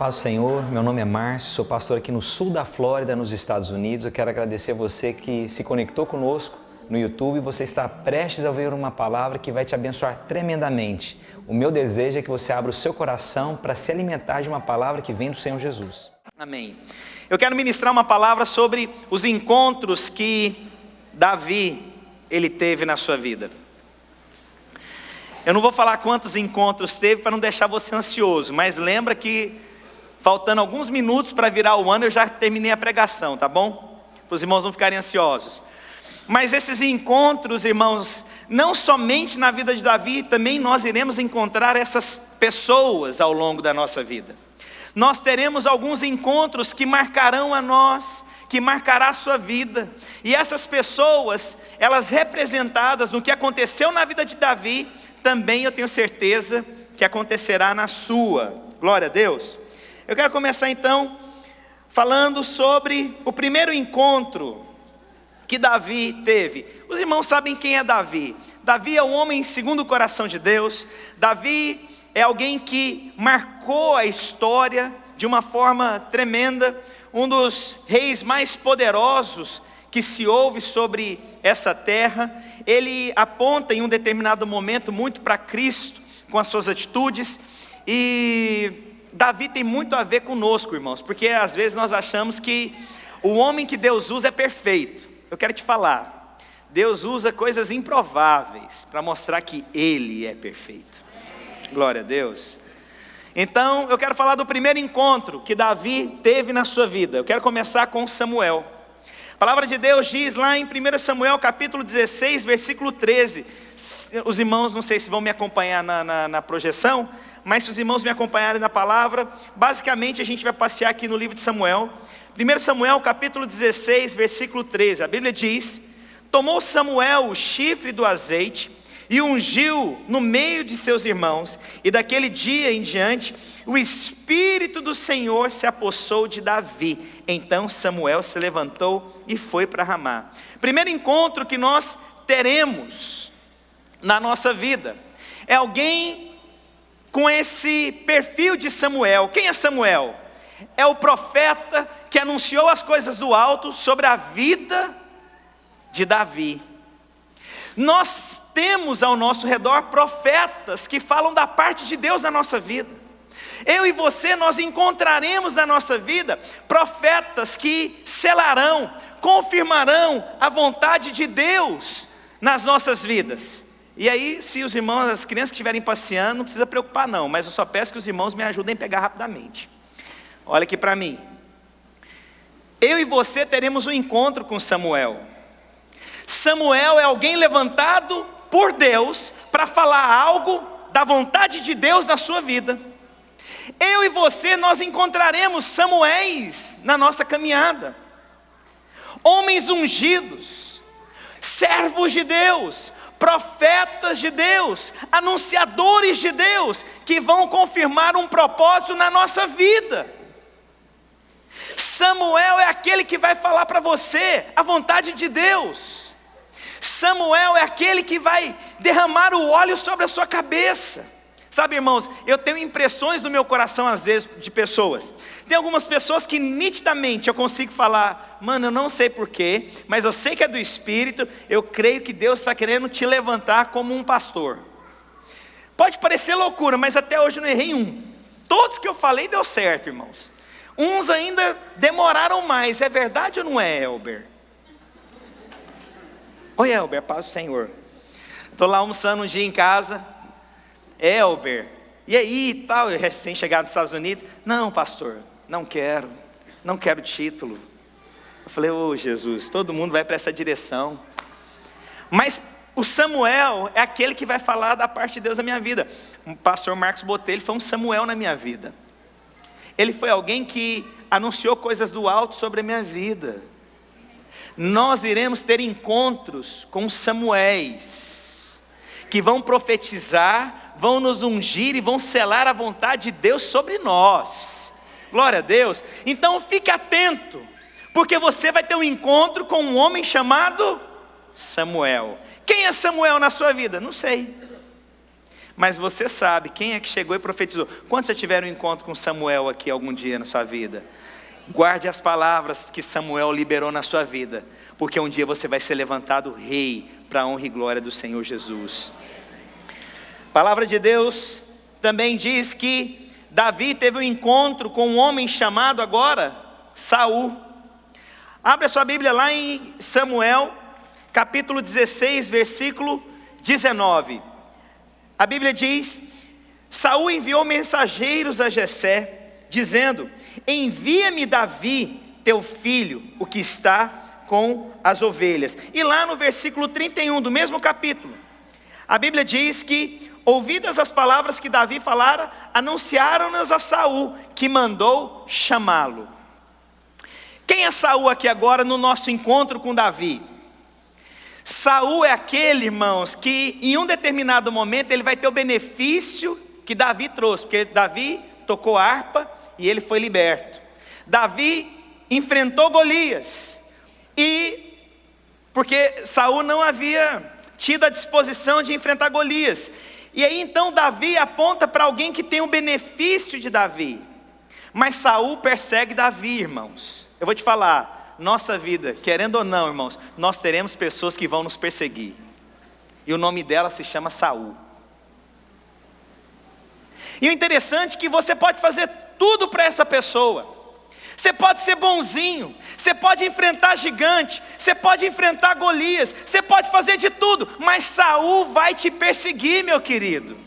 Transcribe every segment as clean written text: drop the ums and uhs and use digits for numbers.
Paz do Senhor, meu nome é Márcio, sou pastor aqui no sul da Flórida, nos Estados Unidos. Eu quero agradecer a você que se conectou conosco no YouTube. Você está prestes a ouvir uma palavra que vai te abençoar tremendamente. O meu desejo é que você abra o seu coração para se alimentar de uma palavra que vem do Senhor Jesus. Amém. Eu quero ministrar uma palavra sobre os encontros que Davi ele teve na sua vida. Eu não vou falar quantos encontros teve para não deixar você ansioso, mas lembra que faltando alguns minutos para virar o ano, eu já terminei a pregação, tá bom? Para os irmãos não ficarem ansiosos. Mas esses encontros, irmãos, não somente na vida de Davi, também nós iremos encontrar essas pessoas ao longo da nossa vida. Nós teremos alguns encontros que marcarão a nós, que marcará a sua vida. E essas pessoas, elas representadas no que aconteceu na vida de Davi, também eu tenho certeza que acontecerá na sua. Glória a Deus. Eu quero começar então falando sobre o primeiro encontro que Davi teve. Os irmãos sabem quem é Davi. Davi é um homem segundo o coração de Deus. Davi é alguém que marcou a história de uma forma tremenda. Um dos reis mais poderosos que se ouve sobre essa terra. Ele aponta em um determinado momento muito para Cristo com as suas atitudes. E Davi tem muito a ver conosco, irmãos, porque às vezes nós achamos que o homem que Deus usa é perfeito. Eu quero te falar, Deus usa coisas improváveis para mostrar que Ele é perfeito. Glória a Deus. Então eu quero falar do primeiro encontro que Davi teve na sua vida. Eu quero começar com Samuel. A palavra de Deus diz lá em 1 Samuel capítulo 16, versículo 13. Os irmãos, não sei se vão me acompanhar na projeção, mas se os irmãos me acompanharem na palavra, basicamente a gente vai passear aqui no livro de Samuel. 1 Samuel capítulo 16, versículo 13, a Bíblia diz: tomou Samuel o chifre do azeite e ungiu no meio de seus irmãos, e daquele dia em diante, o Espírito do Senhor se apossou de Davi. Então Samuel se levantou e foi para Ramá. Primeiro encontro que nós teremos na nossa vida é alguém com esse perfil de Samuel. Quem é Samuel? É o profeta que anunciou as coisas do alto sobre a vida de Davi. Nós temos ao nosso redor profetas que falam da parte de Deus na nossa vida. Eu e você, nós encontraremos na nossa vida profetas que selarão, confirmarão a vontade de Deus nas nossas vidas. E aí, se os irmãos, as crianças que estiverem passeando, não precisa preocupar não, mas eu só peço que os irmãos me ajudem a pegar rapidamente. Olha aqui para mim. Eu e você teremos um encontro com Samuel. Samuel é alguém levantado por Deus para falar algo da vontade de Deus na sua vida. Eu e você, nós encontraremos Samuéis na nossa caminhada. Homens ungidos, servos de Deus, profetas de Deus, anunciadores de Deus, que vão confirmar um propósito na nossa vida. Samuel é aquele que vai falar para você a vontade de Deus. Samuel é aquele que vai derramar o óleo sobre a sua cabeça. Sabe, irmãos, eu tenho impressões no meu coração às vezes de pessoas. Tem algumas pessoas que nitidamente eu consigo falar: mano, eu não sei porquê, mas eu sei que é do Espírito. Eu creio que Deus está querendo te levantar como um pastor. Pode parecer loucura, mas até hoje eu não errei um. Todos que eu falei deu certo, irmãos. Uns ainda demoraram mais. É verdade ou não é, Elber? Oi, Elber, paz do Senhor. Estou lá almoçando um dia em casa. Elber, e aí tal, eu recém-chegado dos Estados Unidos. Não, pastor, não quero título. Eu falei: ô Jesus, todo mundo vai para essa direção. Mas o Samuel é aquele que vai falar da parte de Deus na minha vida. O pastor Marcos Botelho foi um Samuel na minha vida. Ele foi alguém que anunciou coisas do alto sobre a minha vida. Nós iremos ter encontros com Samuéis, que vão profetizar, vão nos ungir e vão selar a vontade de Deus sobre nós. Glória a Deus. Então fique atento, porque você vai ter um encontro com um homem chamado Samuel. Quem é Samuel na sua vida? Não sei. Mas você sabe quem é que chegou e profetizou. Quantos já tiveram um encontro com Samuel aqui algum dia na sua vida? Guarde as palavras que Samuel liberou na sua vida, porque um dia você vai ser levantado rei para a honra e glória do Senhor Jesus. A palavra de Deus também diz que Davi teve um encontro com um homem chamado agora Saul. Abre a sua Bíblia lá em Samuel, capítulo 16, versículo 19. A Bíblia diz: Saul enviou mensageiros a Jessé, dizendo: envia-me Davi, teu filho, o que está com as ovelhas. E lá no versículo 31 do mesmo capítulo, a Bíblia diz que, ouvidas as palavras que Davi falara, anunciaram-nas a Saul, que mandou chamá-lo. Quem é Saul aqui agora no nosso encontro com Davi? Saul é aquele, irmãos, que em um determinado momento ele vai ter o benefício que Davi trouxe, porque Davi tocou harpa e ele foi liberto. Davi enfrentou Golias, e porque Saul não havia tido a disposição de enfrentar Golias. E aí então Davi aponta para alguém que tem o benefício de Davi. Mas Saul persegue Davi, irmãos. Eu vou te falar, nossa vida, querendo ou não, irmãos, nós teremos pessoas que vão nos perseguir. E o nome dela se chama Saul. E o interessante é que você pode fazer tudo para essa pessoa. Você pode ser bonzinho, você pode enfrentar gigante, você pode enfrentar Golias, você pode fazer de tudo, mas Saul vai te perseguir, meu querido.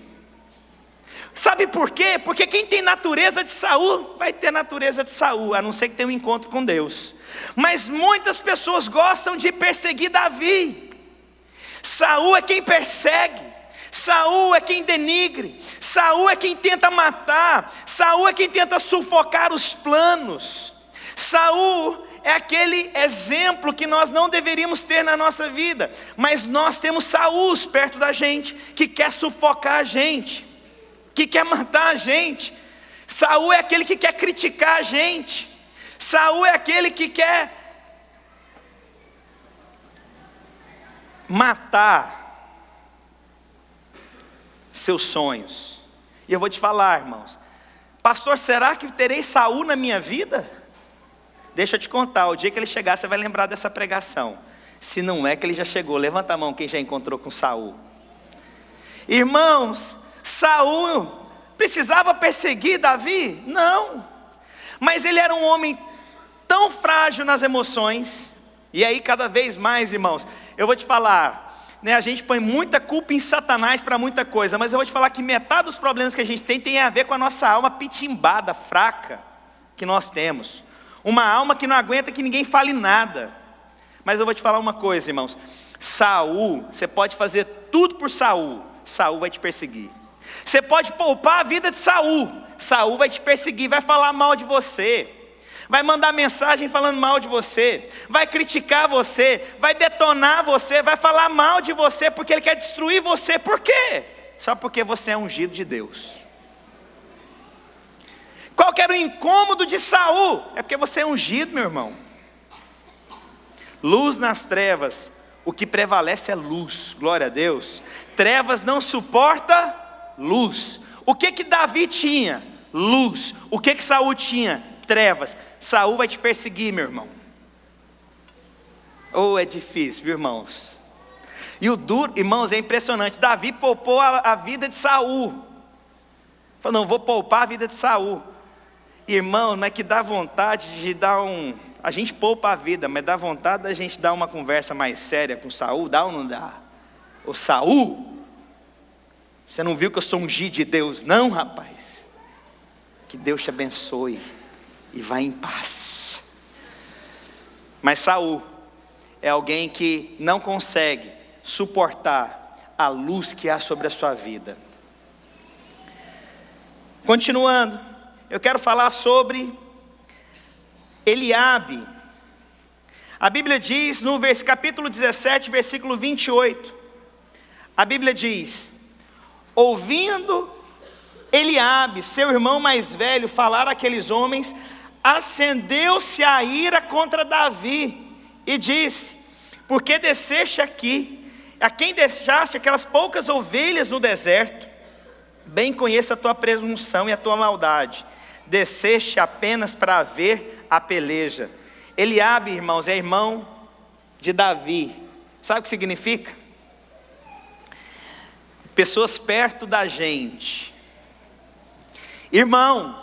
Sabe por quê? Porque quem tem natureza de Saul, vai ter natureza de Saul, a não ser que tenha um encontro com Deus. Mas muitas pessoas gostam de perseguir Davi. Saul é quem persegue, Saul é quem denigre, Saul é quem tenta matar, Saul é quem tenta sufocar os planos. Saul é aquele exemplo que nós não deveríamos ter na nossa vida, mas nós temos Saul perto da gente, que quer sufocar a gente, que quer matar a gente. Saul é aquele que quer criticar a gente. Saul é aquele que quer matar seus sonhos. E eu vou te falar, irmãos, pastor, será que terei Saul na minha vida? Deixa eu te contar, o dia que ele chegar você vai lembrar dessa pregação. Se não é que ele já chegou, levanta a mão quem já encontrou com Saul. Irmãos, Saul precisava perseguir Davi? Não, mas ele era um homem tão frágil nas emoções. E aí cada vez mais, irmãos, eu vou te falar, a gente põe muita culpa em Satanás para muita coisa, mas eu vou te falar que metade dos problemas que a gente tem a ver com a nossa alma pitimbada, fraca, que nós temos. Uma alma que não aguenta que ninguém fale nada. Mas eu vou te falar uma coisa, irmãos, Saul, você pode fazer tudo por Saul, Saul vai te perseguir. Você pode poupar a vida de Saul, Saul vai te perseguir, vai falar mal de você, vai mandar mensagem falando mal de você, vai criticar você, vai detonar você, vai falar mal de você, porque ele quer destruir você. Por quê? Só porque você é ungido de Deus. Qual que era o incômodo de Saul? É porque você é ungido, meu irmão. Luz nas trevas, o que prevalece é luz, glória a Deus. Trevas não suporta luz. O que Davi tinha? Luz. O que Saul tinha? Trevas. Saul vai te perseguir, meu irmão. Oh, é difícil, viu, irmãos? E o duro, irmãos, é impressionante. Davi poupou a vida de Saul. Falou, não, vou poupar a vida de Saul. Irmão, não é que dá vontade de dar a gente poupa a vida, mas dá vontade da gente dar uma conversa mais séria com Saul, dá ou não dá? Ô Saul, você não viu que eu sou ungido de Deus não, rapaz? Que Deus te abençoe e vá em paz. Mas Saul é alguém que não consegue suportar a luz que há sobre a sua vida. Continuando, eu quero falar sobre Eliabe. A Bíblia diz no capítulo 17, versículo 28. A Bíblia diz: ouvindo Eliabe, seu irmão mais velho, falar àqueles homens, acendeu-se a ira contra Davi e disse: por que desceste aqui? A quem deixaste aquelas poucas ovelhas no deserto? bem conheço a tua presunção e a tua maldade. Desceste apenas para ver a peleja. Eliabe, irmãos, é irmão de Davi. Sabe o que significa? Pessoas perto da gente. Irmãos,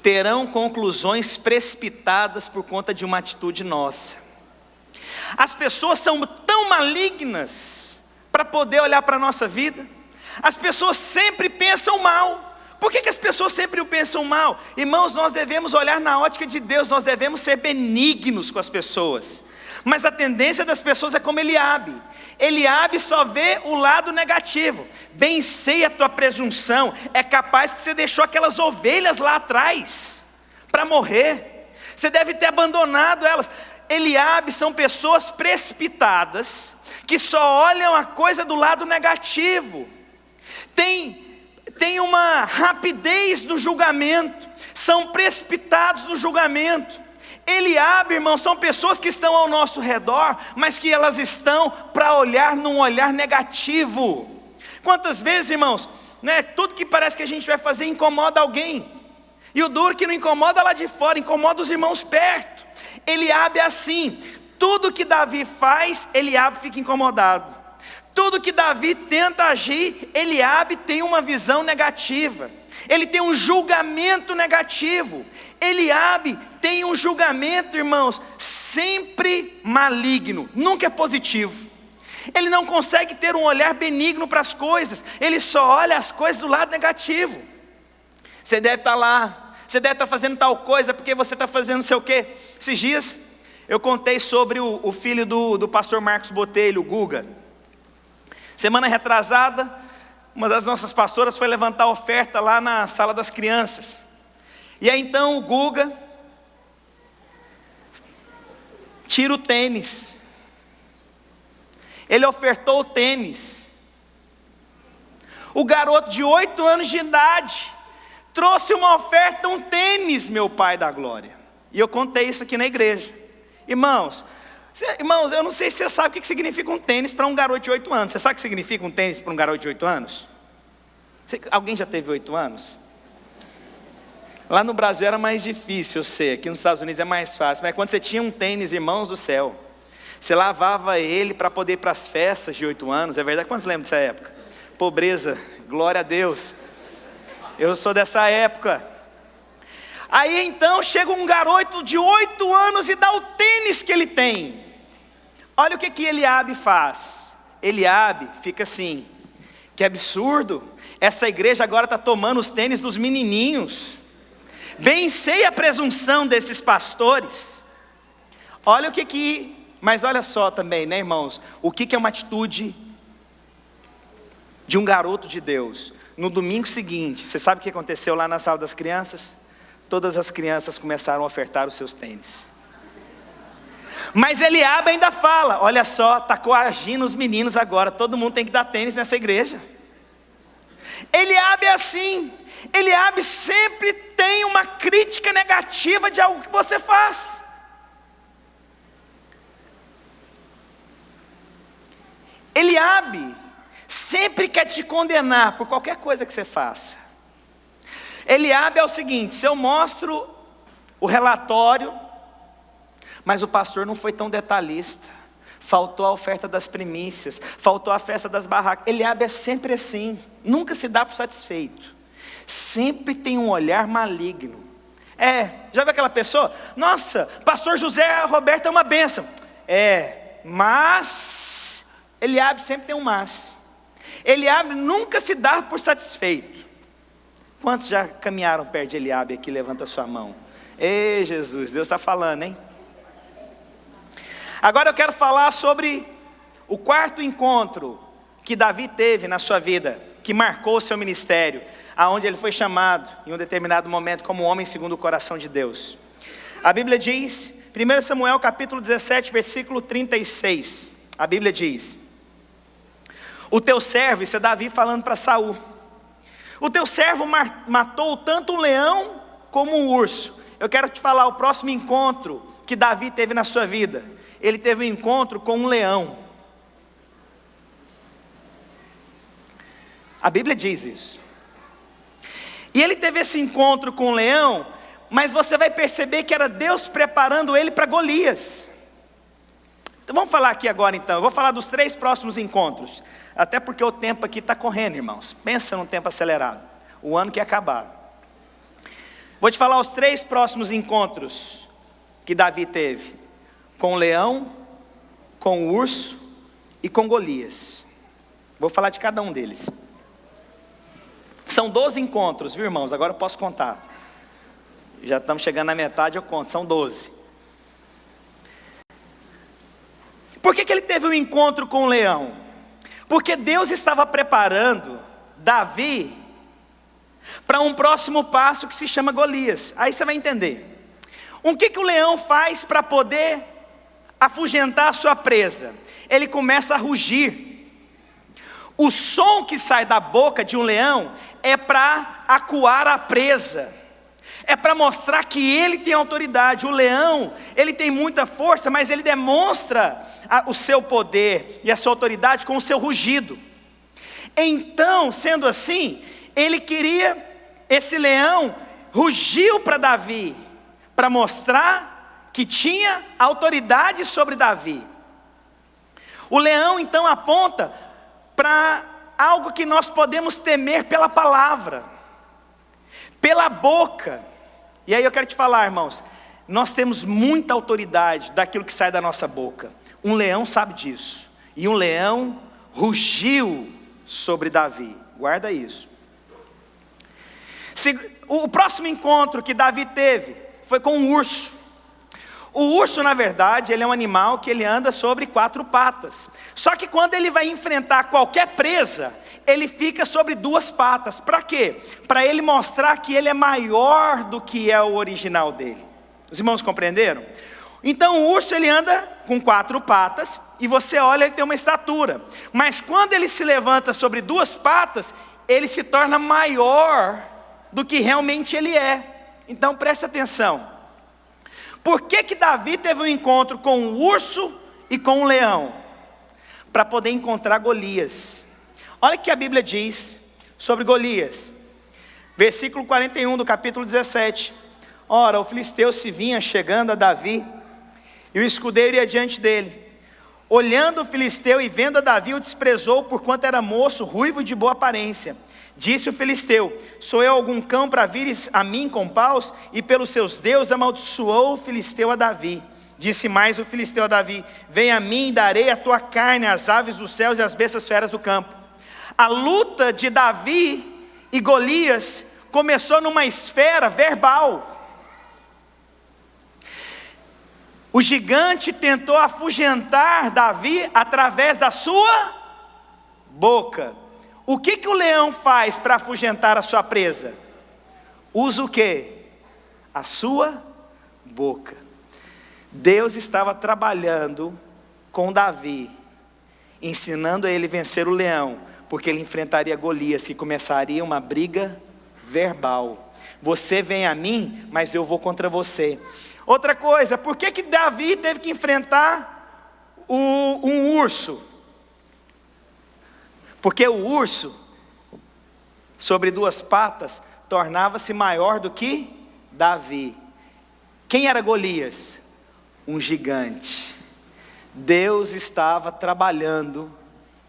terão conclusões precipitadas por conta de uma atitude nossa. As pessoas são tão malignas para poder olhar para a nossa vida. As pessoas sempre pensam mal. Por que as pessoas sempre pensam mal? Irmãos, nós devemos olhar na ótica de Deus, nós devemos ser benignos com as pessoas. Mas a tendência das pessoas é como Eliabe. Eliabe só vê o lado negativo. Bem sei a tua presunção, é capaz que você deixou aquelas ovelhas lá atrás para morrer. Você deve ter abandonado elas. Eliabe são pessoas precipitadas, que só olham a coisa do lado negativo. Tem uma rapidez no julgamento, são precipitados no julgamento. Eliabe, irmão, são pessoas que estão ao nosso redor, mas que elas estão para olhar num olhar negativo. Quantas vezes, irmãos, tudo que parece que a gente vai fazer incomoda alguém, e o duro que não incomoda lá de fora, incomoda os irmãos perto. Eliabe é assim, tudo que Davi faz, Eliabe fica incomodado. Tudo que Davi tenta agir, Eliabe tem uma visão negativa. Ele tem um julgamento negativo. Eliabe tem um julgamento, irmãos, sempre maligno, nunca é positivo. Ele não consegue ter um olhar benigno para as coisas. Ele só olha as coisas do lado negativo. Você deve estar lá, você deve estar fazendo tal coisa porque você está fazendo não sei o quê. Esses dias eu contei sobre o filho do pastor Marcos Botelho, o Guga. Semana retrasada, uma das nossas pastoras foi levantar oferta lá na sala das crianças. E aí então o Guga tira o tênis. Ele ofertou o tênis. O garoto de 8 anos de idade trouxe uma oferta, um tênis, meu Pai da glória. E eu contei isso aqui na igreja. Irmãos, eu não sei se você sabe o que significa um tênis para um garoto de 8 anos. Você sabe o que significa um tênis para um garoto de 8 anos? Alguém já teve 8 anos? Lá no Brasil era mais difícil, eu sei. Aqui nos Estados Unidos é mais fácil. Mas quando você tinha um tênis, irmãos do céu, você lavava ele para poder ir para as festas de 8 anos. É verdade? Quantos lembram dessa época? Pobreza, glória a Deus. Eu sou dessa época. Aí então chega um garoto de 8 anos e dá o tênis que ele tem. Olha o que Eliabe faz. Eliabe fica assim, que absurdo. Essa igreja agora está tomando os tênis dos menininhos. Bem sei a presunção desses pastores. Olha o mas olha só também, né, irmãos? O que é uma atitude de um garoto de Deus? No domingo seguinte, você sabe o que aconteceu lá na sala das crianças? Todas as crianças começaram a ofertar os seus tênis. Mas Eliabe ainda fala, olha só, está coagindo os meninos agora, todo mundo tem que dar tênis nessa igreja. Eliabe é assim, Eliabe sempre tem uma crítica negativa de algo que você faz. Eliabe sempre quer te condenar por qualquer coisa que você faça. Eliabe é o seguinte, se eu mostro o relatório, mas o pastor não foi tão detalhista, faltou a oferta das primícias, faltou a festa das barracas. Eliabe é sempre assim, nunca se dá por satisfeito, sempre tem um olhar maligno. Já viu aquela pessoa? Nossa, pastor José Roberto é uma bênção. Mas Eliabe sempre tem um mas. Eliabe nunca se dá por satisfeito. Quantos já caminharam perto de Eliabe aqui? Levanta a sua mão. Ei, Jesus, Deus está falando, hein? Agora eu quero falar sobre o quarto encontro que Davi teve na sua vida, que marcou o seu ministério, aonde ele foi chamado em um determinado momento como homem segundo o coração de Deus. A Bíblia diz, 1 Samuel capítulo 17, versículo 36, a Bíblia diz: o teu servo, isso é Davi falando para Saul, o teu servo matou tanto um leão como um urso. Eu quero te falar o próximo encontro que Davi teve na sua vida. Ele teve um encontro com um leão. A Bíblia diz isso. E ele teve esse encontro com o leão, mas você vai perceber que era Deus preparando ele para Golias. Então vamos falar aqui agora então, eu vou falar dos 3 próximos encontros, até porque o tempo aqui está correndo, irmãos. Pensa num tempo acelerado, o ano que acabar. Vou te falar os 3 próximos encontros que Davi teve, com o leão, com o urso e com Golias. Vou falar de cada um deles. São 12 encontros, viu, irmãos? Agora eu posso contar. Já estamos chegando na metade, eu conto, são 12. Por que ele teve um encontro com o leão? Porque Deus estava preparando Davi para um próximo passo que se chama Golias. Aí você vai entender. O que o leão faz para poder afugentar a sua presa? Ele começa a rugir. O som que sai da boca de um leão é para acuar a presa. É para mostrar que ele tem autoridade. O leão, ele tem muita força, mas ele demonstra o seu poder e a sua autoridade com o seu rugido. Então, sendo assim, esse leão rugiu para Davi, para mostrar que tinha autoridade sobre Davi. O leão então aponta para algo que nós podemos temer pela palavra, pela boca. E aí eu quero te falar, irmãos, nós temos muita autoridade daquilo que sai da nossa boca. Um leão sabe disso. E um leão rugiu sobre Davi. Guarda isso. O próximo encontro que Davi teve foi com um urso. O urso, na verdade, ele é um animal que ele anda sobre 4 patas. Só que quando ele vai enfrentar qualquer presa, ele fica sobre 2 patas. Para quê? Para ele mostrar que ele é maior do que é o original dele. Os irmãos compreenderam? Então o urso ele anda com 4 patas, e você olha, ele tem uma estatura. Mas quando ele se levanta sobre 2 patas, ele se torna maior do que realmente ele é. Então preste atenção. Por que Davi teve um encontro com o urso e com o leão? Para poder encontrar Golias. Olha o que a Bíblia diz sobre Golias. Versículo 41 do capítulo 17. Ora, o filisteu se vinha chegando a Davi, e o escudeiro ia diante dele. Olhando o filisteu e vendo a Davi, o desprezou, porquanto era moço, ruivo e de boa aparência. Disse o filisteu: sou eu algum cão para vires a mim com paus? E pelos seus deuses amaldiçoou o filisteu a Davi. Disse mais o filisteu a Davi: vem a mim e darei a tua carne às aves dos céus e às bestas feras do campo. A luta de Davi e Golias começou numa esfera verbal. O gigante tentou afugentar Davi através da sua boca. O que o leão faz para afugentar a sua presa? Usa o quê? A sua boca. Deus estava trabalhando com Davi, ensinando a ele vencer o leão, porque ele enfrentaria Golias, que começaria uma briga verbal. Você vem a mim, mas eu vou contra você. Outra coisa, por que Davi teve que enfrentar um urso? Porque o urso, sobre 2 patas, tornava-se maior do que Davi. Quem era Golias? Um gigante. Deus estava trabalhando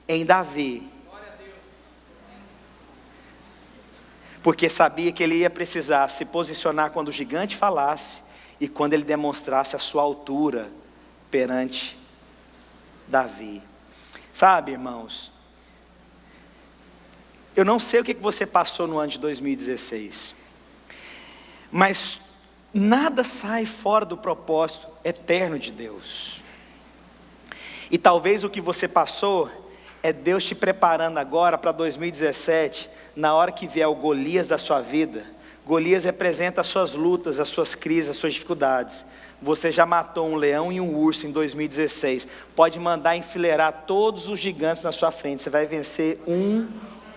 em Davi, porque sabia que ele ia precisar se posicionar quando o gigante falasse, e quando ele demonstrasse a sua altura perante Davi. Sabe, irmãos, eu não sei o que você passou no ano de 2016, mas nada sai fora do propósito eterno de Deus. E talvez o que você passou é Deus te preparando agora para 2017, na hora que vier o Golias da sua vida. Golias representa as suas lutas, as suas crises, as suas dificuldades. Você já matou um leão e um urso em 2016. Pode mandar enfileirar todos os gigantes na sua frente. Você vai vencer um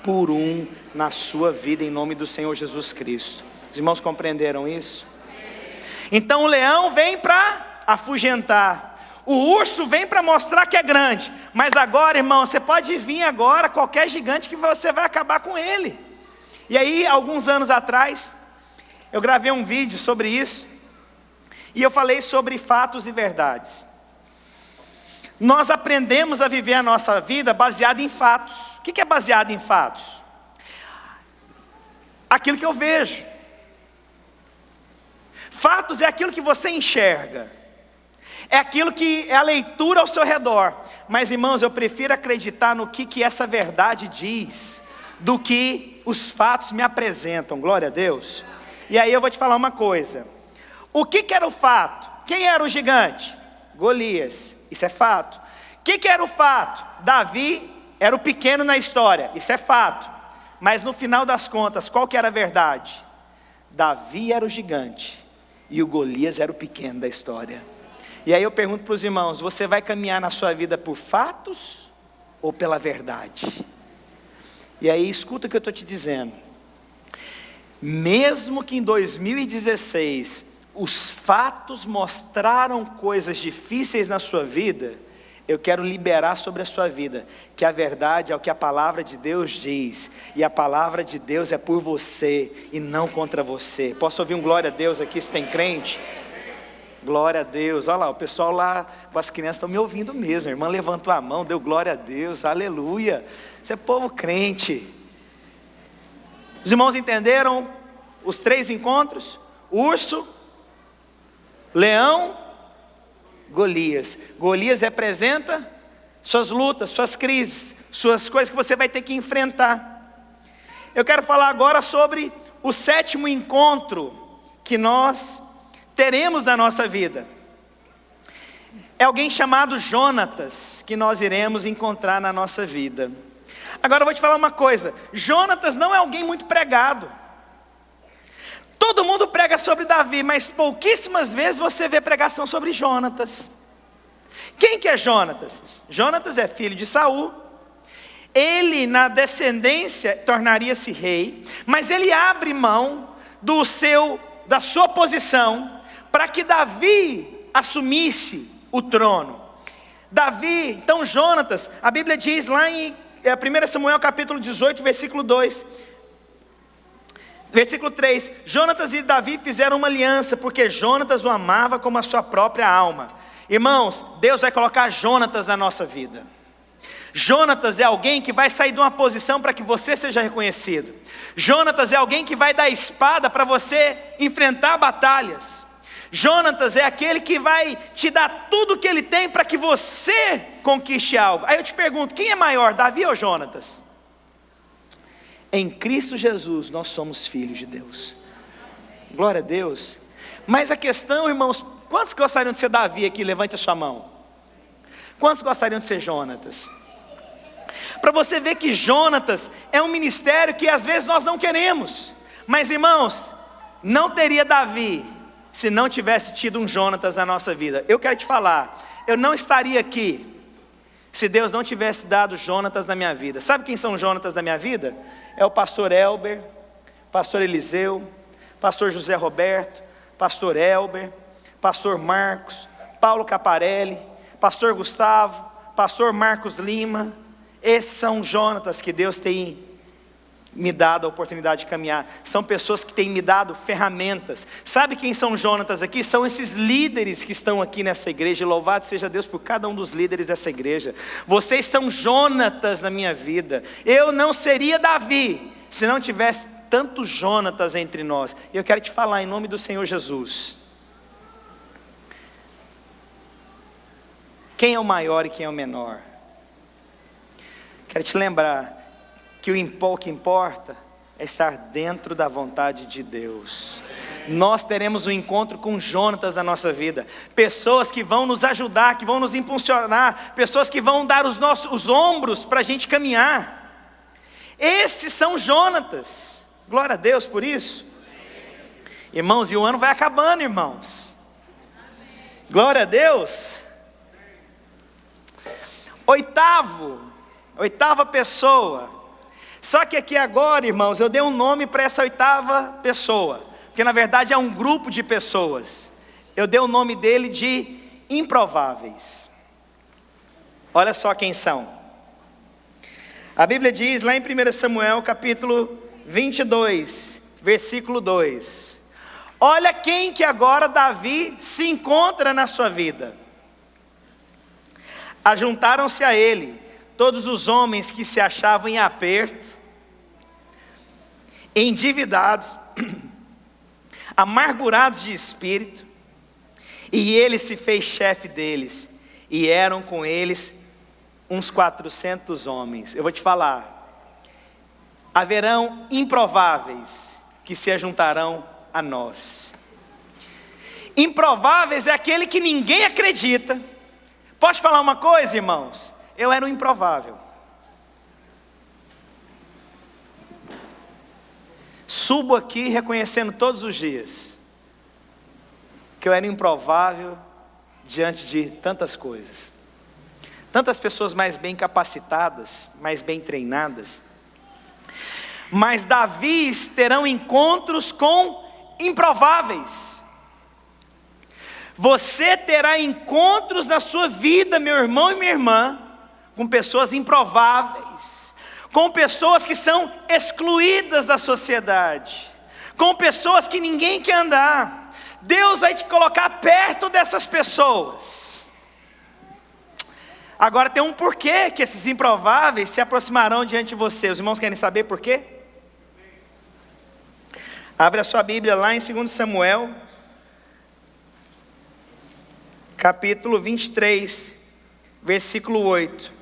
por um na sua vida, em nome do Senhor Jesus Cristo. Os irmãos compreenderam isso? Então o leão vem para afugentar. O urso vem para mostrar que é grande, mas agora, irmão, você pode vir agora, qualquer gigante que você vai acabar com ele. E aí, alguns anos atrás, eu gravei um vídeo sobre isso, e eu falei sobre fatos e verdades. Nós aprendemos a viver a nossa vida baseado em fatos. O que é baseado em fatos? Aquilo que eu vejo. Fatos é aquilo que você enxerga. É aquilo que é a leitura ao seu redor. Mas, irmãos, eu prefiro acreditar no que essa verdade diz, do que os fatos me apresentam. Glória a Deus. E aí eu vou te falar uma coisa. O que era o fato? Quem era o gigante? Golias. Isso é fato. O que era o fato? Davi era o pequeno na história. Isso é fato. Mas no final das contas, qual que era a verdade? Davi era o gigante e o Golias era o pequeno da história. E aí eu pergunto para os irmãos, você vai caminhar na sua vida por fatos ou pela verdade? E aí escuta o que eu estou te dizendo. Mesmo que em 2016 os fatos mostraram coisas difíceis na sua vida, eu quero liberar sobre a sua vida, que a verdade é o que a palavra de Deus diz, e a palavra de Deus é por você, e não contra você. Posso ouvir um glória a Deus aqui, se tem crente? Glória a Deus. Olha lá, o pessoal lá com as crianças estão me ouvindo mesmo. A irmã levantou a mão, deu glória a Deus, aleluia. Isso é povo crente. Os irmãos entenderam os 3 encontros? Urso, leão, Golias. Golias representa suas lutas, suas crises, suas coisas que você vai ter que enfrentar. Eu quero falar agora sobre o 7º encontro que nós teremos na nossa vida. É alguém chamado Jonatas que nós iremos encontrar na nossa vida. Agora eu vou te falar uma coisa. Jonatas não é alguém muito pregado. Todo mundo prega sobre Davi, mas pouquíssimas vezes você vê pregação sobre Jonatas. Quem que é Jonatas? Jonatas é filho de Saul. Ele na descendência tornaria-se rei, mas ele abre mão da sua posição para que Davi assumisse o trono. Davi, então Jonatas, a Bíblia diz lá em 1 Samuel capítulo 18, versículo 2. Versículo 3, Jonatas e Davi fizeram uma aliança, porque Jonatas o amava como a sua própria alma. Irmãos, Deus vai colocar Jonatas na nossa vida. Jonatas é alguém que vai sair de uma posição para que você seja reconhecido. Jonatas é alguém que vai dar espada para você enfrentar batalhas. Jonatas é aquele que vai te dar tudo o que ele tem para que você conquiste algo. Aí eu te pergunto, quem é maior, Davi ou Jonatas? Em Cristo Jesus nós somos filhos de Deus. Glória a Deus. Mas a questão, irmãos, quantos gostariam de ser Davi aqui? Levante a sua mão. Quantos gostariam de ser Jonatas? Para você ver que Jonatas é um ministério que às vezes nós não queremos. Mas irmãos, não teria Davi se não tivesse tido um Jonatas na nossa vida. Eu quero te falar, eu não estaria aqui se Deus não tivesse dado Jonatas na minha vida. Sabe quem são Jonatas na minha vida? É o pastor Elber, pastor Eliseu, pastor José Roberto, pastor Elber, pastor Marcos, Paulo Caparelli, pastor Gustavo, pastor Marcos Lima. Esses são Jonatas que Deus tem me dado a oportunidade de caminhar. São pessoas que têm me dado ferramentas. Sabe quem são Jonatas aqui? São esses líderes que estão aqui nessa igreja. Louvado seja Deus por cada um dos líderes dessa igreja. Vocês são Jonatas na minha vida. Eu não seria Davi se não tivesse tantos Jonatas entre nós. E eu quero te falar em nome do Senhor Jesus. Quem é o maior e quem é o menor? Quero te lembrar que o que importa é estar dentro da vontade de Deus. Nós teremos um encontro com Jonatas na nossa vida. Pessoas que vão nos ajudar, que vão nos impulsionar. Pessoas que vão dar os ombros para a gente caminhar. Esses são Jonatas. Glória a Deus por isso. Irmãos, e o ano vai acabando, irmãos. Glória a Deus. Oitava pessoa. Só que aqui agora, irmãos, eu dei um nome para essa 8ª pessoa, porque na verdade é um grupo de pessoas. Eu dei o nome dele de improváveis. Olha só quem são. A Bíblia diz lá em 1 Samuel capítulo 22, versículo 2. Olha quem que agora Davi se encontra na sua vida. Ajuntaram-se a ele todos os homens que se achavam em aperto, endividados, amargurados de espírito, e ele se fez chefe deles, e eram com eles uns 400 homens. Eu vou te falar, haverão improváveis que se ajuntarão a nós. Improváveis é aquele que ninguém acredita. Posso falar uma coisa, irmãos? Eu era um improvável. Subo aqui reconhecendo todos os dias que eu era improvável diante de tantas coisas. Tantas pessoas mais bem capacitadas, mais bem treinadas. Mas Davis terão encontros com improváveis. Você terá encontros na sua vida, meu irmão e minha irmã, com pessoas improváveis, com pessoas que são excluídas da sociedade, com pessoas que ninguém quer andar. Deus vai te colocar perto dessas pessoas. Agora tem um porquê que esses improváveis se aproximarão diante de você. Os irmãos querem saber por quê? Abre a sua Bíblia lá em 2 Samuel, capítulo 23, versículo 8.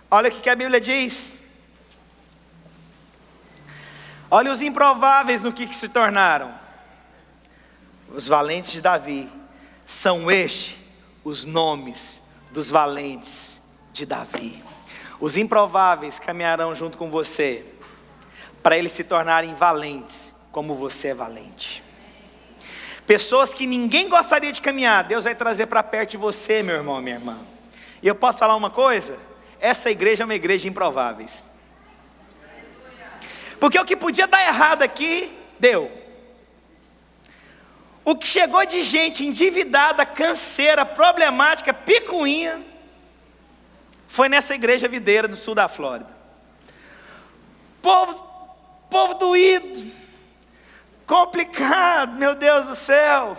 Olha o que a Bíblia diz. Olha os improváveis no que se tornaram. Os valentes de Davi. São estes os nomes dos valentes de Davi. Os improváveis caminharão junto com você, para eles se tornarem valentes, como você é valente. Pessoas que ninguém gostaria de caminhar, Deus vai trazer para perto de você, meu irmão e minha irmã. E eu posso falar uma coisa? Essa igreja é uma igreja de improváveis. Porque o que podia dar errado aqui, deu. O que chegou de gente endividada, canseira, problemática, picuinha, foi nessa igreja videira do sul da Flórida. Povo doído, complicado, meu Deus do céu.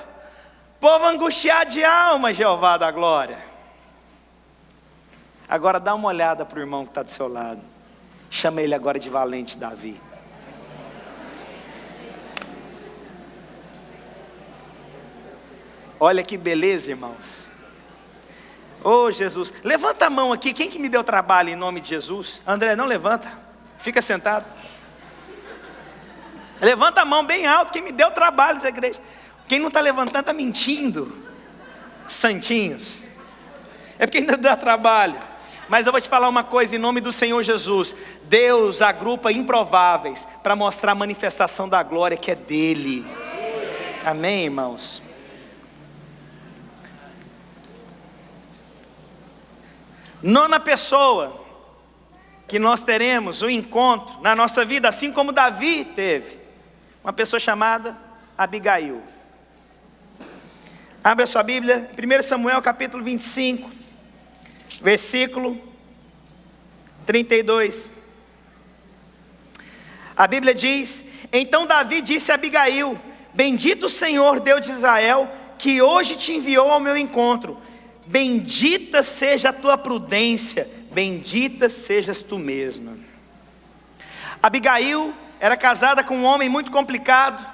Povo angustiado de alma, Jeová da glória. Agora dá uma olhada para o irmão que está do seu lado. Chama ele agora de valente Davi. Olha que beleza, irmãos. Oh, Jesus. Levanta a mão aqui. Quem que me deu trabalho em nome de Jesus? André, não levanta. Fica sentado. Levanta a mão bem alto. Quem me deu trabalho nessa igreja? Quem não está levantando está mentindo. Santinhos. É porque ainda dá trabalho. Mas eu vou te falar uma coisa em nome do Senhor Jesus. Deus agrupa improváveis para mostrar a manifestação da glória que é dele. Amém, irmãos? Nona pessoa que nós teremos um encontro na nossa vida, assim como Davi teve, uma pessoa chamada Abigail. Abra a sua Bíblia, 1 Samuel capítulo 25, versículo 32. A Bíblia diz: então Davi disse a Abigail: bendito o Senhor Deus de Israel, que hoje te enviou ao meu encontro. Bendita seja a tua prudência, bendita sejas tu mesma. Abigail era casada com um homem muito complicado,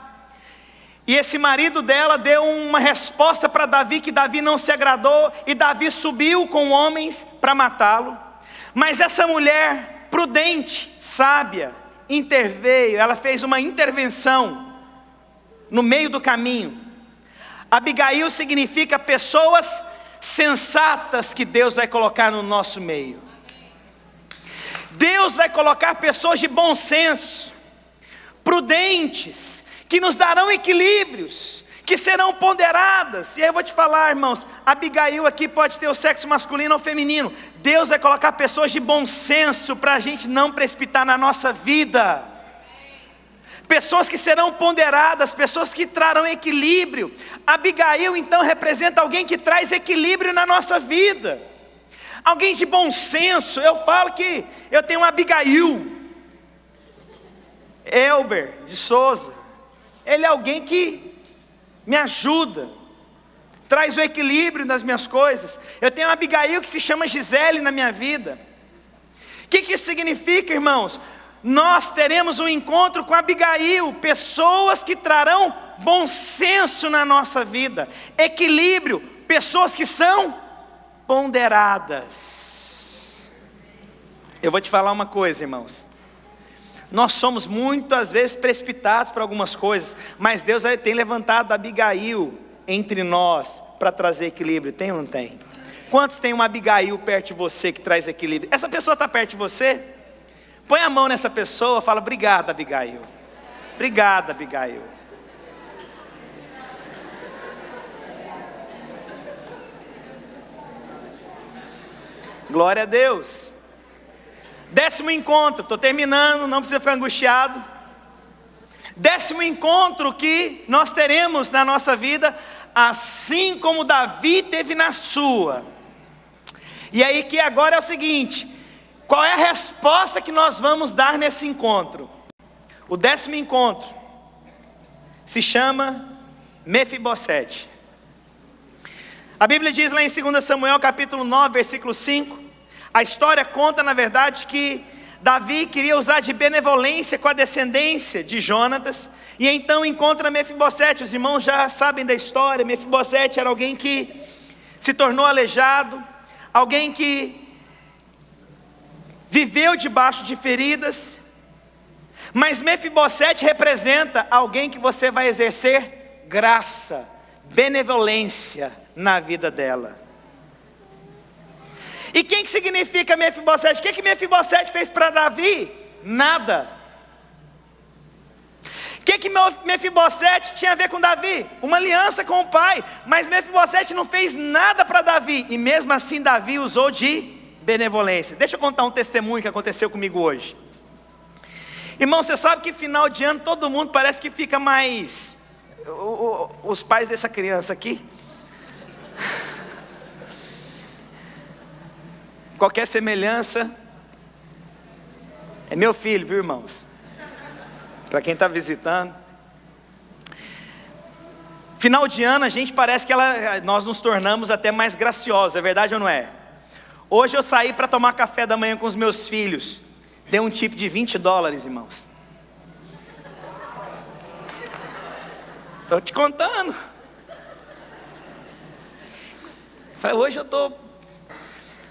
e esse marido dela deu uma resposta para Davi que Davi não se agradou, e Davi subiu com homens para matá-lo. Mas essa mulher prudente, sábia, interveio, ela fez uma intervenção no meio do caminho. Abigail significa pessoas sensatas que Deus vai colocar no nosso meio. Deus vai colocar pessoas de bom senso, prudentes, que nos darão equilíbrios, que serão ponderadas. E aí eu vou te falar, irmãos, Abigail aqui pode ter o sexo masculino ou feminino. Deus vai colocar pessoas de bom senso para a gente não precipitar na nossa vida. pessoas que serão ponderadas, pessoas que trarão equilíbrio. Abigail então representa alguém que traz equilíbrio na nossa vida, alguém de bom senso. Eu falo que eu tenho uma Abigail, Elber de Souza, ele é alguém que me ajuda, traz o equilíbrio nas minhas coisas. Eu tenho uma Abigail que se chama Gisele na minha vida. O que isso significa, irmãos? Nós teremos um encontro com Abigail, pessoas que trarão bom senso na nossa vida, equilíbrio, pessoas que são ponderadas. Eu vou te falar uma coisa, irmãos, nós somos muitas vezes precipitados para algumas coisas, mas Deus tem levantado Abigail entre nós para trazer equilíbrio. Tem ou não tem? Quantos tem uma Abigail perto de você que traz equilíbrio? Essa pessoa está perto de você? Põe a mão nessa pessoa, fala: obrigada, Abigail. Obrigada, Abigail. Glória a Deus. 10º encontro, estou terminando, não precisa ficar angustiado. 10º encontro que nós teremos na nossa vida, assim como Davi teve na sua. E aí que agora é o seguinte: qual é a resposta que nós vamos dar nesse encontro? O 10º encontro se chama Mefibosete. A Bíblia diz lá em 2 Samuel capítulo 9, versículo 5, a história conta na verdade que Davi queria usar de benevolência com a descendência de Jonatas, e então encontra Mefibosete. Os irmãos já sabem da história. Mefibosete era alguém que se tornou aleijado, alguém que viveu debaixo de feridas, mas Mefibosete representa alguém que você vai exercer graça, benevolência na vida dela. E quem que significa Mefibosete? O que Mefibosete fez para Davi? Nada. O que Mefibosete tinha a ver com Davi? Uma aliança com o pai. Mas Mefibosete não fez nada para Davi, e mesmo assim Davi usou de benevolência. Deixa eu contar um testemunho que aconteceu comigo hoje. Irmão, você sabe que final de ano todo mundo parece que fica mais... Os pais dessa criança aqui, qualquer semelhança é meu filho, viu, irmãos? Para quem está visitando. Final de ano a gente parece que nós nos tornamos até mais graciosos, é verdade ou não é? Hoje eu saí para tomar café da manhã com os meus filhos, deu um tip de $20, irmãos. Estou te contando. Falei, hoje eu estou...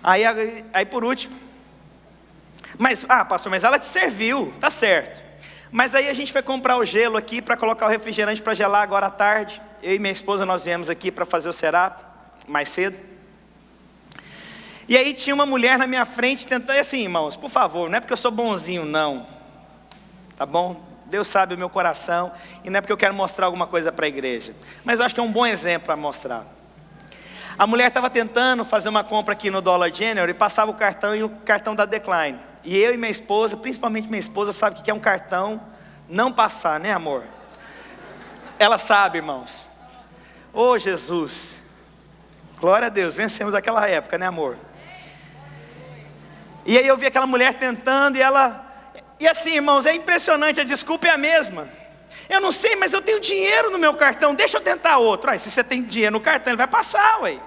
Aí por último, pastor, mas ela te serviu, tá certo. Mas aí a gente foi comprar o gelo aqui para colocar o refrigerante para gelar agora à tarde. Eu e minha esposa, nós viemos aqui para fazer o setup mais cedo. E aí tinha uma mulher na minha frente tentando, assim, irmãos, por favor, não é porque eu sou bonzinho não, tá bom? Deus sabe o meu coração, e não é porque eu quero mostrar alguma coisa para a igreja, mas eu acho que é um bom exemplo para mostrar. A mulher estava tentando fazer uma compra aqui no Dollar General e passava o cartão, e o cartão da Decline. E eu e minha esposa, principalmente minha esposa, sabe o que é um cartão não passar, né, amor? Ela sabe, irmãos. Oh, Jesus. Glória a Deus, vencemos aquela época, né, amor? E aí eu vi aquela mulher tentando, e assim, irmãos, é impressionante, a desculpa é a mesma. Eu não sei, mas eu tenho dinheiro no meu cartão, deixa eu tentar outro. Se você tem dinheiro no cartão, ele vai passar, ué.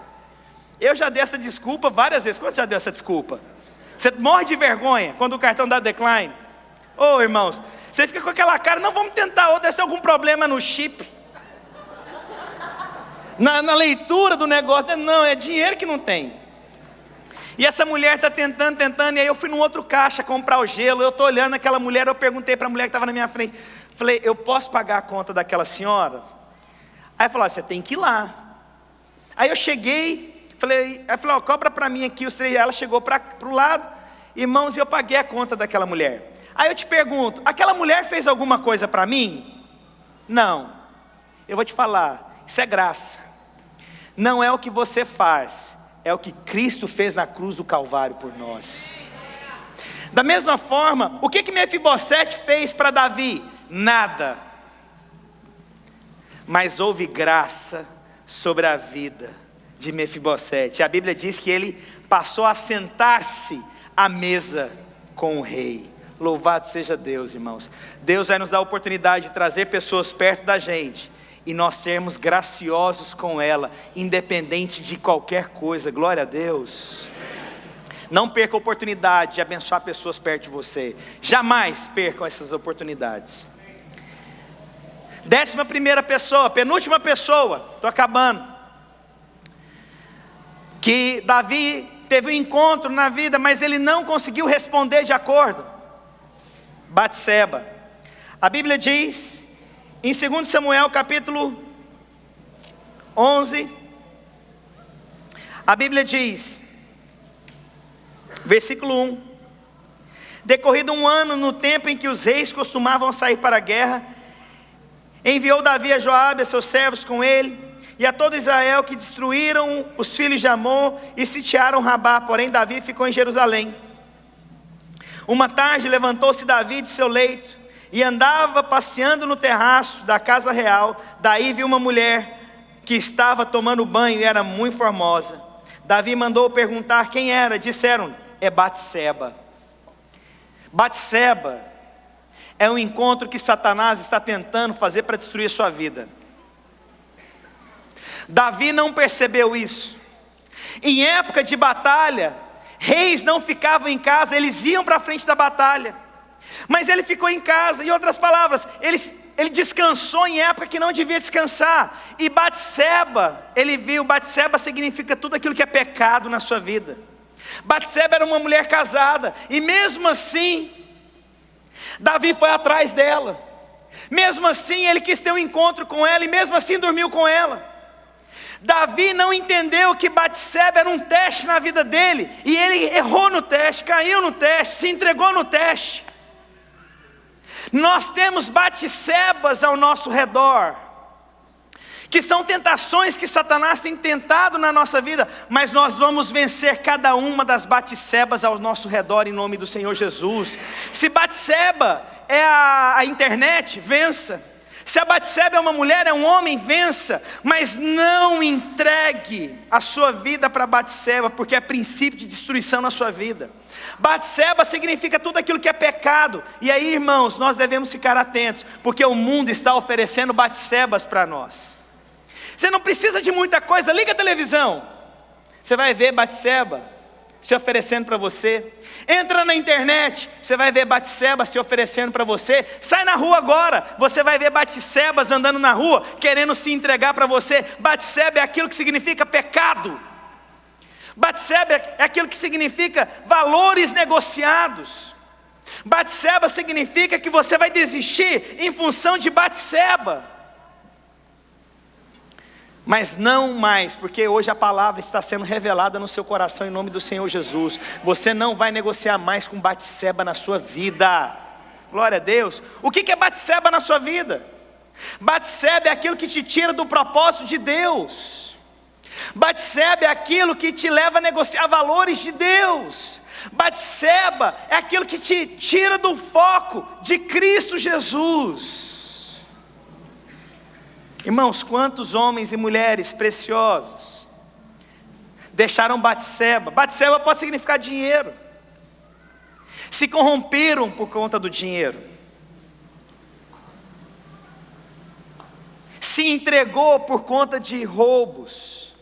Eu já dei essa desculpa várias vezes. Quando já deu essa desculpa? Você morre de vergonha quando o cartão dá decline. Ô, irmãos, você fica com aquela cara, não, vamos tentar outro, deve ser algum problema no chip. Na leitura do negócio, não, é dinheiro que não tem. E essa mulher está tentando, e aí eu fui num outro caixa comprar o gelo, eu estou olhando aquela mulher, eu perguntei para a mulher que estava na minha frente, falei, eu posso pagar a conta daquela senhora? Aí ela falou, você tem que ir lá. Aí eu cheguei, ela falou, cobra para mim aqui, ela chegou para o lado, irmãos, e eu paguei a conta daquela mulher. Aí eu te pergunto, aquela mulher fez alguma coisa para mim? Não. Eu vou te falar, isso é graça. Não é o que você faz, é o que Cristo fez na cruz do Calvário por nós. Da mesma forma, o que Mefibosete fez para Davi? nada, mas houve graça sobre a vida de Mefibosete. A Bíblia diz que ele passou a sentar-se à mesa com o rei. Louvado seja Deus, irmãos. Deus vai nos dar a oportunidade de trazer pessoas perto da gente e nós sermos graciosos com ela, independente de qualquer coisa. Glória a Deus. Não perca a oportunidade de abençoar pessoas perto de você. Jamais percam essas oportunidades. 11ª pessoa, penúltima pessoa, estou acabando, que Davi teve um encontro na vida, mas ele não conseguiu responder de acordo. Batseba. A Bíblia diz, em 2 Samuel capítulo 11, a Bíblia diz, versículo 1: decorrido um ano, no tempo em que os reis costumavam sair para a guerra, enviou Davi a Joabe, a seus servos com ele, e a todo Israel, que destruíram os filhos de Amon e sitiaram Rabá. Porém Davi ficou em Jerusalém. Uma tarde levantou-se Davi de seu leito e andava passeando no terraço da casa real. Daí viu uma mulher que estava tomando banho e era muito formosa. Davi mandou perguntar quem era. Disseram: é Batseba. Batseba é um encontro que Satanás está tentando fazer para destruir a sua vida. Davi não percebeu isso. Em época de batalha, reis não ficavam em casa, eles iam para a frente da batalha. Mas ele ficou em casa, em outras palavras, ele descansou em época que não devia descansar. E Batseba, ele viu, Batseba significa tudo aquilo que é pecado na sua vida. Batseba era uma mulher casada, e mesmo assim, Davi foi atrás dela. Mesmo assim, ele quis ter um encontro com ela, e mesmo assim dormiu com ela. Davi não entendeu que Batseba era um teste na vida dele, e ele errou no teste, caiu no teste, se entregou no teste. Nós temos Batsebas ao nosso redor, que são tentações que Satanás tem tentado na nossa vida, mas nós vamos vencer cada uma das Batsebas ao nosso redor em nome do Senhor Jesus. Se Batseba é a internet, vença. Se a Batseba é uma mulher, é um homem, vença. Mas não entregue a sua vida para Batseba, porque é princípio de destruição na sua vida. Batseba significa tudo aquilo que é pecado. E aí, irmãos, nós devemos ficar atentos, porque o mundo está oferecendo Batsebas para nós. Você não precisa de muita coisa, liga a televisão, você vai ver Batseba se oferecendo para você. Entra na internet, você vai ver Batseba se oferecendo para você. Sai na rua agora, você vai ver Batsebas andando na rua, querendo se entregar para você. Batseba é aquilo que significa pecado. Batseba é aquilo que significa valores negociados. Batseba significa que você vai desistir em função de Batseba. Mas não mais, porque hoje a palavra está sendo revelada no seu coração em nome do Senhor Jesus. Você não vai negociar mais com Batseba na sua vida. Glória a Deus. O que é Batseba na sua vida? Batseba é aquilo que te tira do propósito de Deus. Batseba é aquilo que te leva a negociar valores de Deus. Batseba é aquilo que te tira do foco de Cristo Jesus. Irmãos, quantos homens e mulheres preciosos deixaram Batseba? Batseba pode significar dinheiro. Se corromperam por conta do dinheiro. Se entregou por conta de roubos,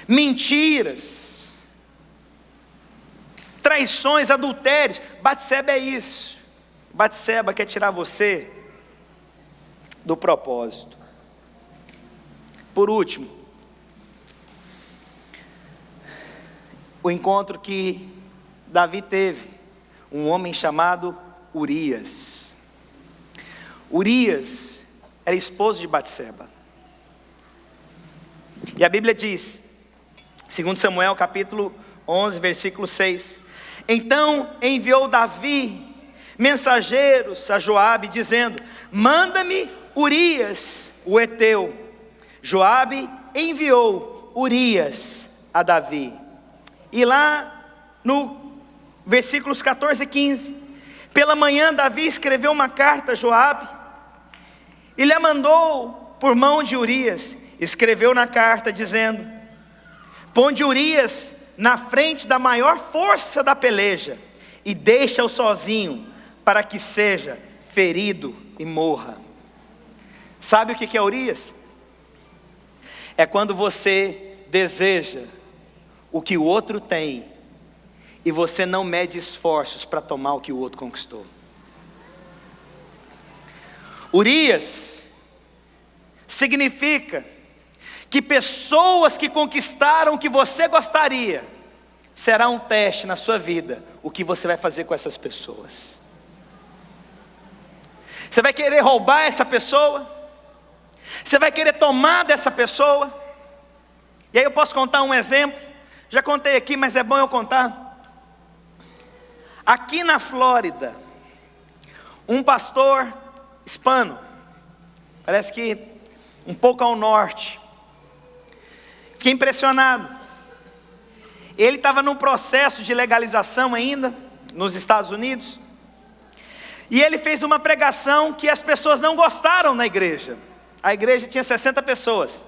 mentiras, traições, adultérios. Batseba é isso. Batseba quer tirar você do propósito. Por último, o encontro que Davi teve, um homem chamado Urias. Urias era esposo de Batseba. E a Bíblia diz, 2 Samuel capítulo 11, versículo 6: então enviou Davi mensageiros a Joabe, dizendo: manda-me Urias, o heteu. Joabe enviou Urias a Davi. E lá no versículos 14 e 15, Pela manhã, Davi escreveu uma carta a Joabe, e lhe mandou por mão de Urias. Escreveu na carta dizendo: ponde Urias na frente da maior força da peleja, e deixa-o sozinho, para que seja ferido e morra. Sabe o que é Urias? É quando você deseja o que o outro tem, e você não mede esforços para tomar o que o outro conquistou. Urias significa que pessoas que conquistaram o que você gostaria, será um teste na sua vida, o que você vai fazer com essas pessoas. Você vai querer roubar essa pessoa? Você vai querer tomar dessa pessoa? E aí eu posso contar um exemplo, já contei aqui, mas é bom eu contar. Aqui na Flórida, um pastor hispano, parece que um pouco ao norte, fiquei impressionado. Ele estava num processo de legalização ainda, nos Estados Unidos, e ele fez uma pregação que as pessoas não gostaram na igreja. A igreja tinha 60 pessoas,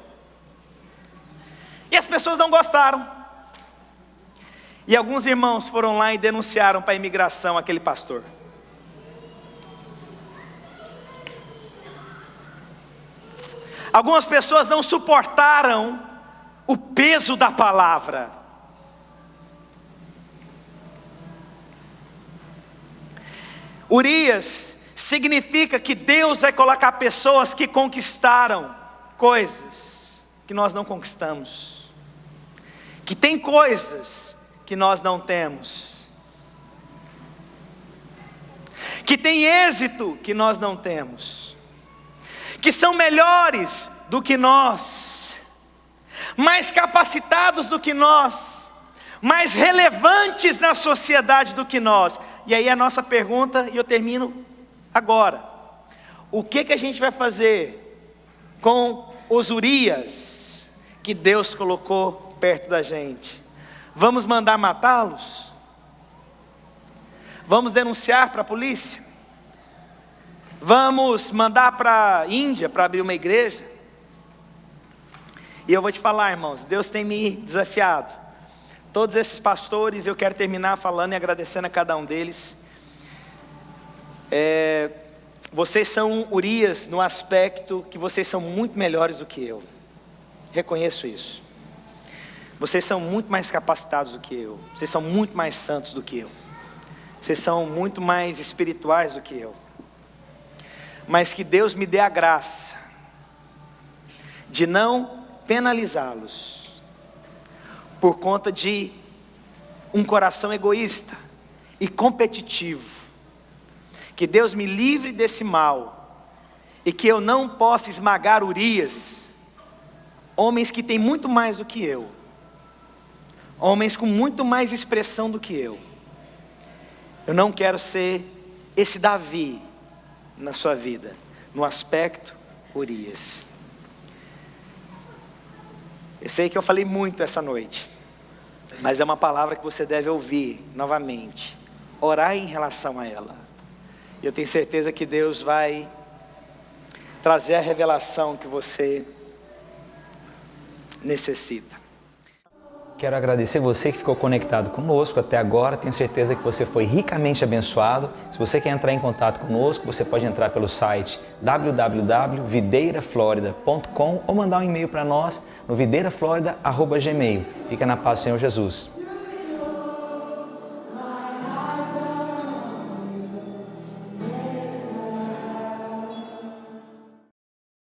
e as pessoas não gostaram. E alguns irmãos foram lá e denunciaram para a imigração aquele pastor. Algumas pessoas não suportaram o peso da palavra. Urias significa que Deus vai colocar pessoas que conquistaram coisas que nós não conquistamos, que tem coisas que nós não temos, que tem êxito que nós não temos, que são melhores do que nós, mais capacitados do que nós, mais relevantes na sociedade do que nós. E aí a nossa pergunta, e eu termino agora: o que a gente vai fazer com os Urias que Deus colocou perto da gente? Vamos mandar matá-los? Vamos denunciar para a polícia? Vamos mandar para a Índia para abrir uma igreja? E eu vou te falar, irmãos, Deus tem me desafiado. Todos esses pastores, eu quero terminar falando e agradecendo a cada um deles. Vocês são Urias no aspecto que vocês são muito melhores do que eu. Reconheço isso. Vocês são muito mais capacitados do que eu. Vocês são muito mais santos do que eu. Vocês são muito mais espirituais do que eu. Mas que Deus me dê a graça de não penalizá-los por conta de um coração egoísta e competitivo. Que Deus me livre desse mal, e que eu não possa esmagar Urias, homens que têm muito mais do que eu, homens com muito mais expressão do que eu. Eu não quero ser esse Davi na sua vida, no aspecto Urias. Eu sei que eu falei muito essa noite, mas é uma palavra que você deve ouvir novamente, orar em relação a ela. Eu tenho certeza que Deus vai trazer a revelação que você necessita. Quero agradecer você que ficou conectado conosco até agora. Tenho certeza que você foi ricamente abençoado. Se você quer entrar em contato conosco, você pode entrar pelo site www.videiraflorida.com ou mandar um e-mail para nós no videiraflorida@gmail.com. Fica na paz do Senhor Jesus.